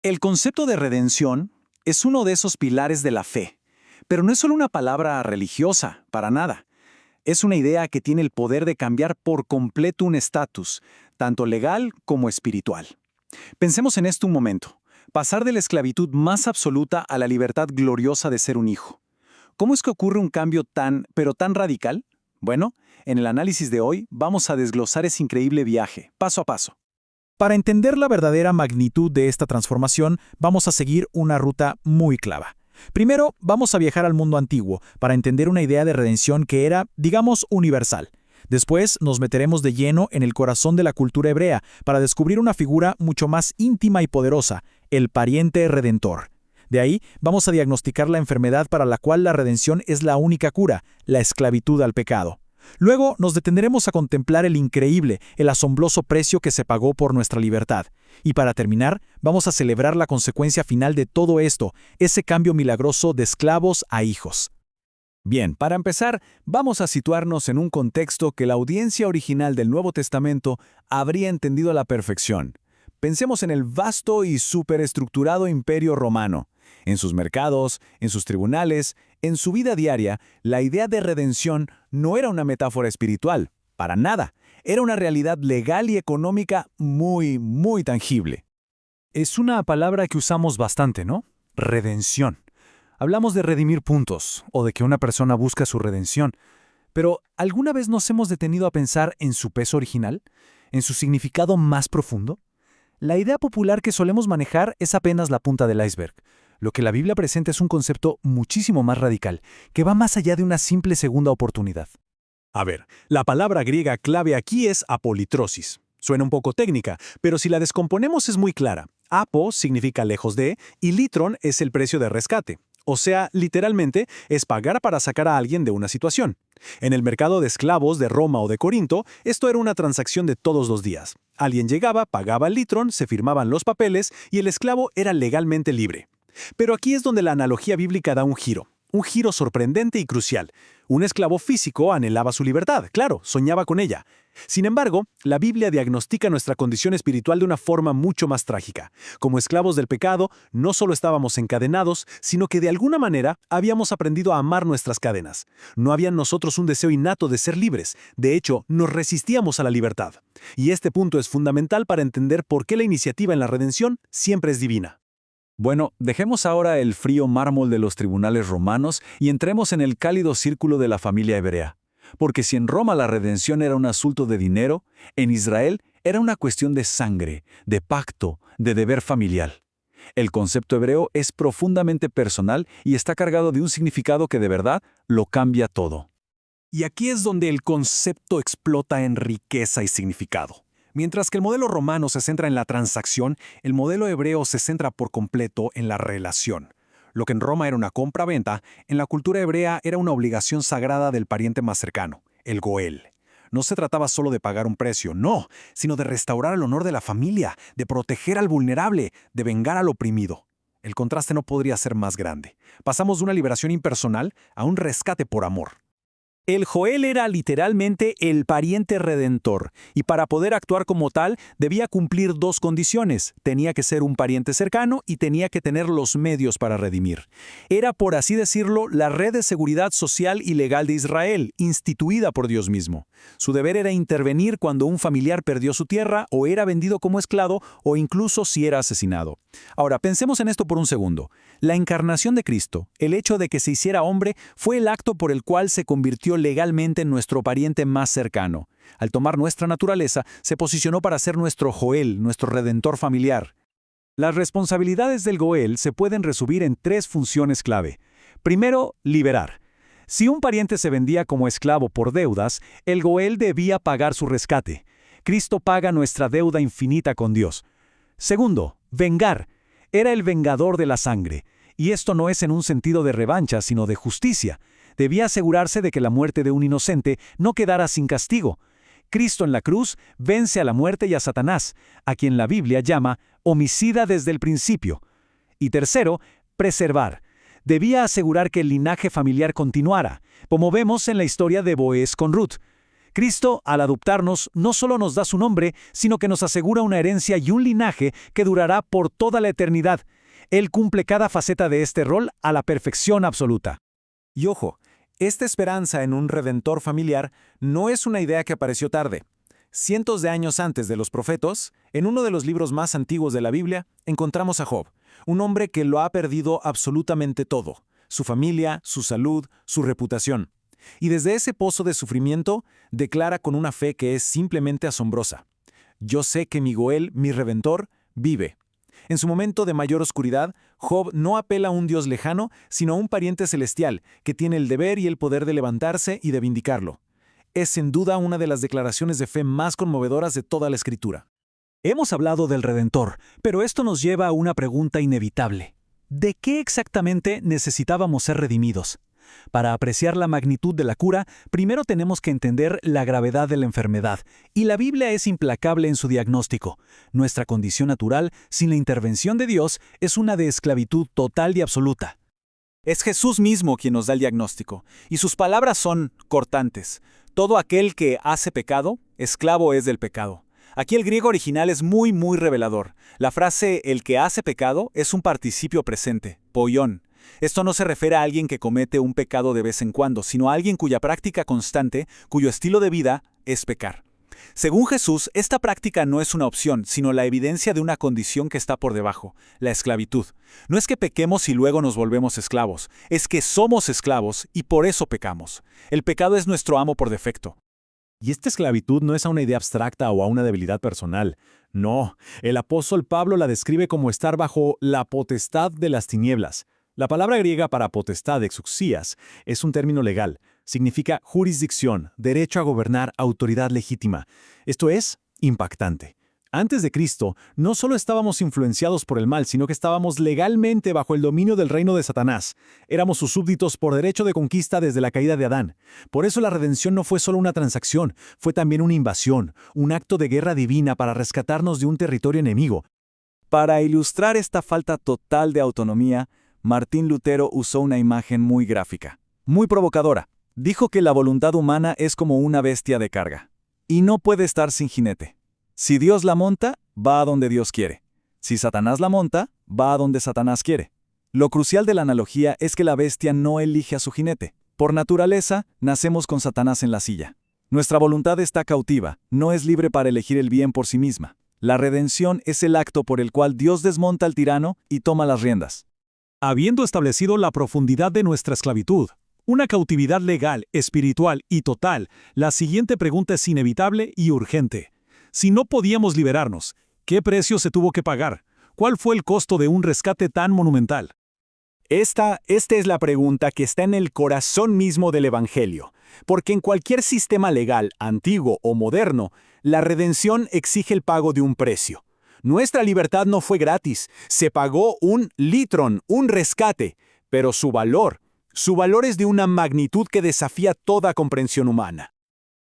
El concepto de redención es uno de esos pilares de la fe, pero no es solo una palabra religiosa, para nada. Es una idea que tiene el poder de cambiar por completo un estatus, tanto legal como espiritual. Pensemos en esto un momento. Pasar de la esclavitud más absoluta a la libertad gloriosa de ser un hijo. ¿Cómo es que ocurre un cambio pero tan radical? Bueno, en el análisis de hoy vamos a desglosar ese increíble viaje, paso a paso. Para entender la verdadera magnitud de esta transformación, vamos a seguir una ruta muy clara. Primero, vamos a viajar al mundo antiguo para entender una idea de redención que era, digamos, universal. Después nos meteremos de lleno en el corazón de la cultura hebrea para descubrir una figura mucho más íntima y poderosa, el pariente redentor. De ahí vamos a diagnosticar la enfermedad para la cual la redención es la única cura, la esclavitud al pecado. Luego nos detendremos a contemplar el increíble, el asombroso precio que se pagó por nuestra libertad. Y para terminar, vamos a celebrar la consecuencia final de todo esto, ese cambio milagroso de esclavos a hijos. Bien, para empezar, vamos a situarnos en un contexto que la audiencia original del Nuevo Testamento habría entendido a la perfección. Pensemos en el vasto y superestructurado imperio romano. En sus mercados, en sus tribunales, en su vida diaria, la idea de redención no era una metáfora espiritual, para nada. Era una realidad legal y económica muy tangible. Es una palabra que usamos bastante, ¿no? Redención. Hablamos de redimir puntos, o de que una persona busca su redención. Pero, ¿alguna vez nos hemos detenido a pensar en su peso original? ¿En su significado más profundo? La idea popular que solemos manejar es apenas la punta del iceberg. Lo que la Biblia presenta es un concepto muchísimo más radical, que va más allá de una simple segunda oportunidad. A ver, la palabra griega clave aquí es apolitrosis. Suena un poco técnica, pero si la descomponemos es muy clara. Apo significa lejos de, y litron es el precio de rescate. O sea, literalmente, es pagar para sacar a alguien de una situación. En el mercado de esclavos de Roma o de Corinto, esto era una transacción de todos los días. Alguien llegaba, pagaba el litrón, se firmaban los papeles y el esclavo era legalmente libre. Pero aquí es donde la analogía bíblica da un giro sorprendente y crucial. Un esclavo físico anhelaba su libertad, claro, soñaba con ella. Sin embargo, la Biblia diagnostica nuestra condición espiritual de una forma mucho más trágica. Como esclavos del pecado, no solo estábamos encadenados, sino que de alguna manera habíamos aprendido a amar nuestras cadenas. No había en nosotros un deseo innato de ser libres, de hecho, nos resistíamos a la libertad. Y este punto es fundamental para entender por qué la iniciativa en la redención siempre es divina. Bueno, dejemos ahora el frío mármol de los tribunales romanos y entremos en el cálido círculo de la familia hebrea. Porque si en Roma la redención era un asunto de dinero, en Israel era una cuestión de sangre, de pacto, de deber familiar. El concepto hebreo es profundamente personal y está cargado de un significado que de verdad lo cambia todo. Y aquí es donde el concepto explota en riqueza y significado. Mientras que el modelo romano se centra en la transacción, el modelo hebreo se centra por completo en la relación. Lo que en Roma era una compra-venta, en la cultura hebrea era una obligación sagrada del pariente más cercano, el goel. No se trataba solo de pagar un precio, no, sino de restaurar el honor de la familia, de proteger al vulnerable, de vengar al oprimido. El contraste no podría ser más grande. Pasamos de una liberación impersonal a un rescate por amor. El Joel era literalmente el pariente redentor, y para poder actuar como tal debía cumplir dos condiciones. Tenía que ser un pariente cercano y tenía que tener los medios para redimir. Era, por así decirlo, la red de seguridad social y legal de Israel, instituida por Dios mismo. Su deber era intervenir cuando un familiar perdió su tierra o era vendido como esclavo o incluso si era asesinado. Ahora, pensemos en esto por un segundo. La encarnación de Cristo, el hecho de que se hiciera hombre, fue el acto por el cual se convirtió legalmente en nuestro pariente más cercano. Al tomar nuestra naturaleza, se posicionó para ser nuestro Joel, nuestro redentor familiar. Las responsabilidades del Goel se pueden resumir en tres funciones clave. Primero, liberar. Si un pariente se vendía como esclavo por deudas, el Goel debía pagar su rescate. Cristo paga nuestra deuda infinita con Dios. Segundo, vengar. Era el vengador de la sangre. Y esto no es en un sentido de revancha, sino de justicia. Debía asegurarse de que la muerte de un inocente no quedara sin castigo. Cristo en la cruz vence a la muerte y a Satanás, a quien la Biblia llama homicida desde el principio. Y tercero, preservar. Debía asegurar que el linaje familiar continuara, como vemos en la historia de Boaz con Ruth. Cristo, al adoptarnos, no solo nos da su nombre, sino que nos asegura una herencia y un linaje que durará por toda la eternidad. Él cumple cada faceta de este rol a la perfección absoluta. Y ojo, esta esperanza en un redentor familiar no es una idea que apareció tarde. Cientos de años antes de los profetas, en uno de los libros más antiguos de la Biblia, encontramos a Job, un hombre que lo ha perdido absolutamente todo: su familia, su salud, su reputación. Y desde ese pozo de sufrimiento, declara con una fe que es simplemente asombrosa: yo sé que mi Goel, mi Redentor, vive. En su momento de mayor oscuridad, Job no apela a un Dios lejano, sino a un pariente celestial, que tiene el deber y el poder de levantarse y de vindicarlo. Es sin duda una de las declaraciones de fe más conmovedoras de toda la Escritura. Hemos hablado del Redentor, pero esto nos lleva a una pregunta inevitable. ¿De qué exactamente necesitábamos ser redimidos? Para apreciar la magnitud de la cura, primero tenemos que entender la gravedad de la enfermedad, y la Biblia es implacable en su diagnóstico. Nuestra condición natural, sin la intervención de Dios, es una de esclavitud total y absoluta. Es Jesús mismo quien nos da el diagnóstico, y sus palabras son cortantes. Todo aquel que hace pecado, esclavo es del pecado. Aquí el griego original es muy revelador. La frase «el que hace pecado» es un participio presente, poión. Esto no se refiere a alguien que comete un pecado de vez en cuando, sino a alguien cuya práctica constante, cuyo estilo de vida, es pecar. Según Jesús, esta práctica no es una opción, sino la evidencia de una condición que está por debajo, la esclavitud. No es que pequemos y luego nos volvemos esclavos, es que somos esclavos y por eso pecamos. El pecado es nuestro amo por defecto. Y esta esclavitud no es a una idea abstracta o a una debilidad personal. No, el apóstol Pablo la describe como estar bajo la potestad de las tinieblas. La palabra griega para potestad, exousias, es un término legal. Significa jurisdicción, derecho a gobernar, autoridad legítima. Esto es impactante. Antes de Cristo, no solo estábamos influenciados por el mal, sino que estábamos legalmente bajo el dominio del reino de Satanás. Éramos sus súbditos por derecho de conquista desde la caída de Adán. Por eso la redención no fue solo una transacción, fue también una invasión, un acto de guerra divina para rescatarnos de un territorio enemigo. Para ilustrar esta falta total de autonomía, Martín Lutero usó una imagen muy gráfica, muy provocadora. Dijo que la voluntad humana es como una bestia de carga, y no puede estar sin jinete. Si Dios la monta, va a donde Dios quiere. Si Satanás la monta, va a donde Satanás quiere. Lo crucial de la analogía es que la bestia no elige a su jinete. Por naturaleza, nacemos con Satanás en la silla. Nuestra voluntad está cautiva, no es libre para elegir el bien por sí misma. La redención es el acto por el cual Dios desmonta al tirano y toma las riendas. Habiendo establecido la profundidad de nuestra esclavitud, una cautividad legal, espiritual y total, la siguiente pregunta es inevitable y urgente. Si no podíamos liberarnos, ¿qué precio se tuvo que pagar? ¿Cuál fue el costo de un rescate tan monumental? Esta es la pregunta que está en el corazón mismo del Evangelio, porque en cualquier sistema legal, antiguo o moderno, la redención exige el pago de un precio. Nuestra libertad no fue gratis, se pagó un litron, un rescate, pero su valor es de una magnitud que desafía toda comprensión humana.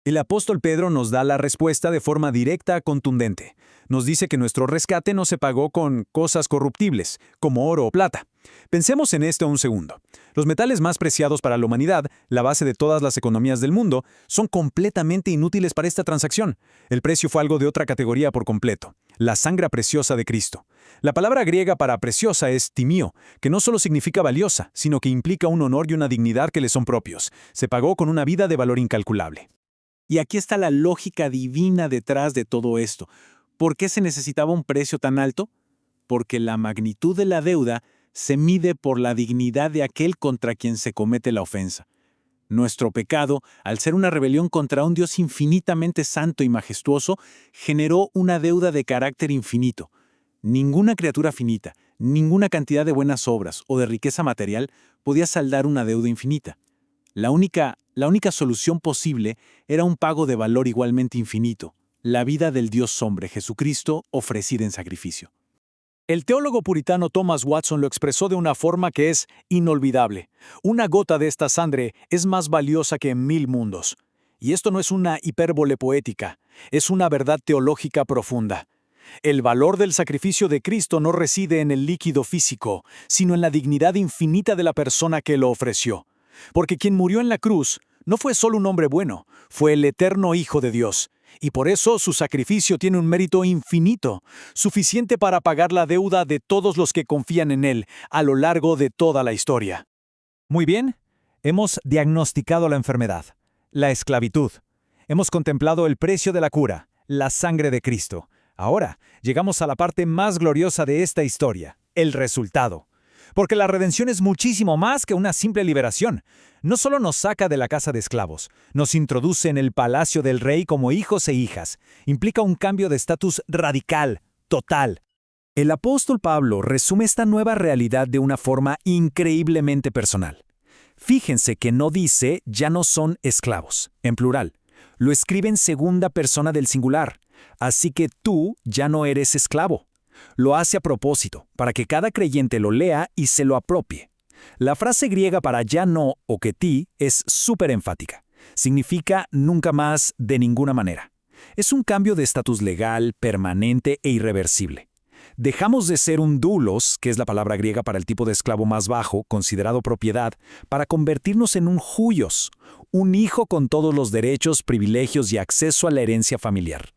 El apóstol Pedro nos da la respuesta de forma directa, contundente. Nos dice que nuestro rescate no se pagó con cosas corruptibles, como oro o plata. Pensemos en esto un segundo. Los metales más preciados para la humanidad, la base de todas las economías del mundo, son completamente inútiles para esta transacción. El precio fue algo de otra categoría por completo: la sangre preciosa de Cristo. La palabra griega para preciosa es timio, que no solo significa valiosa, sino que implica un honor y una dignidad que le son propios. Se pagó con una vida de valor incalculable. Y aquí está la lógica divina detrás de todo esto. ¿Por qué se necesitaba un precio tan alto? Porque la magnitud de la deuda se mide por la dignidad de aquel contra quien se comete la ofensa. Nuestro pecado, al ser una rebelión contra un Dios infinitamente santo y majestuoso, generó una deuda de carácter infinito. Ninguna criatura finita, ninguna cantidad de buenas obras o de riqueza material podía saldar una deuda infinita. La única solución posible era un pago de valor igualmente infinito: la vida del Dios hombre Jesucristo ofrecida en sacrificio. El teólogo puritano Thomas Watson lo expresó de una forma que es inolvidable. Una gota de esta sangre es más valiosa que 1000 mundos. Y esto no es una hipérbole poética, es una verdad teológica profunda. El valor del sacrificio de Cristo no reside en el líquido físico, sino en la dignidad infinita de la persona que lo ofreció. Porque quien murió en la cruz No fue solo un hombre bueno, fue el eterno Hijo de Dios. Y por eso su sacrificio tiene un mérito infinito, suficiente para pagar la deuda de todos los que confían en Él a lo largo de toda la historia. Muy bien, hemos diagnosticado la enfermedad, la esclavitud. Hemos contemplado el precio de la cura, la sangre de Cristo. Ahora llegamos a la parte más gloriosa de esta historia, el resultado. Porque la redención es muchísimo más que una simple liberación. No solo nos saca de la casa de esclavos, nos introduce en el palacio del rey como hijos e hijas. Implica un cambio de estatus radical, total. El apóstol Pablo resume esta nueva realidad de una forma increíblemente personal. Fíjense que no dice ya no son esclavos, en plural. Lo escribe en segunda persona del singular. Así que tú ya no eres esclavo. Lo hace a propósito, para que cada creyente lo lea y se lo apropie. La frase griega para ya no o que ti es súper enfática. Significa nunca más, de ninguna manera. Es un cambio de estatus legal, permanente e irreversible. Dejamos de ser un doulos, que es la palabra griega para el tipo de esclavo más bajo, considerado propiedad, para convertirnos en un huios, un hijo con todos los derechos, privilegios y acceso a la herencia familiar.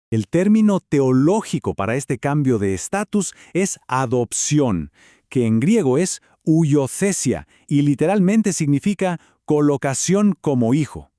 El término teológico para este cambio de estatus es adopción, que en griego es huiothesia y literalmente significa colocación como hijo.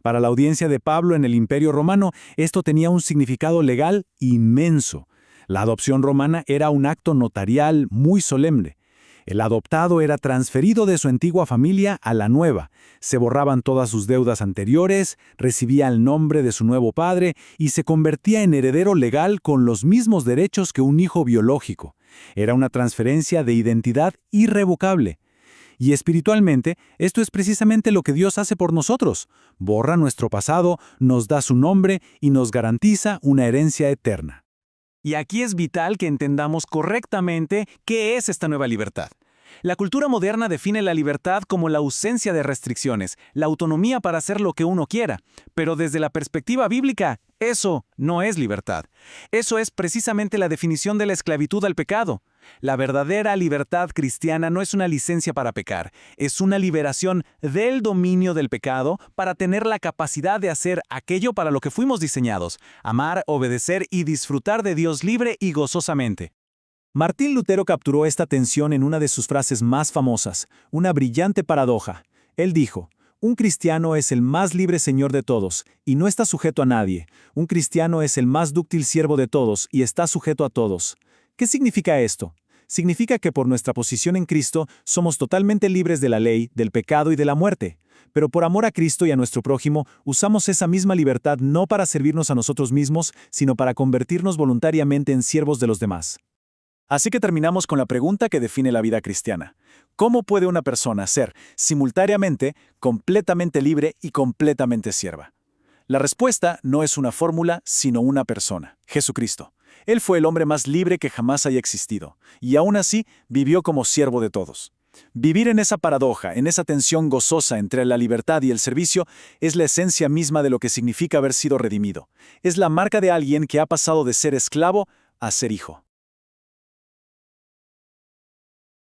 Para la audiencia de Pablo en el Imperio Romano, esto tenía un significado legal inmenso. La adopción romana era un acto notarial muy solemne. El adoptado era transferido de su antigua familia a la nueva. Se borraban todas sus deudas anteriores, recibía el nombre de su nuevo padre y se convertía en heredero legal con los mismos derechos que un hijo biológico. Era una transferencia de identidad irrevocable. Y espiritualmente, esto es precisamente lo que Dios hace por nosotros. Borra nuestro pasado, nos da su nombre y nos garantiza una herencia eterna. Y aquí es vital que entendamos correctamente qué es esta nueva libertad. La cultura moderna define la libertad como la ausencia de restricciones, la autonomía para hacer lo que uno quiera. Pero desde la perspectiva bíblica, eso no es libertad. Eso es precisamente la definición de la esclavitud al pecado. La verdadera libertad cristiana no es una licencia para pecar, es una liberación del dominio del pecado para tener la capacidad de hacer aquello para lo que fuimos diseñados, amar, obedecer y disfrutar de Dios libre y gozosamente. Martín Lutero capturó esta tensión en una de sus frases más famosas, una brillante paradoja. Él dijo: un cristiano es el más libre señor de todos, y no está sujeto a nadie. Un cristiano es el más dúctil siervo de todos, y está sujeto a todos. ¿Qué significa esto? Significa que por nuestra posición en Cristo somos totalmente libres de la ley, del pecado y de la muerte. Pero por amor a Cristo y a nuestro prójimo, usamos esa misma libertad no para servirnos a nosotros mismos, sino para convertirnos voluntariamente en siervos de los demás. Así que terminamos con la pregunta que define la vida cristiana. ¿Cómo puede una persona ser simultáneamente completamente libre y completamente sierva? La respuesta no es una fórmula, sino una persona, Jesucristo. Él fue el hombre más libre que jamás haya existido, y aún así vivió como siervo de todos. Vivir en esa paradoja, en esa tensión gozosa entre la libertad y el servicio, es la esencia misma de lo que significa haber sido redimido. Es la marca de alguien que ha pasado de ser esclavo a ser hijo.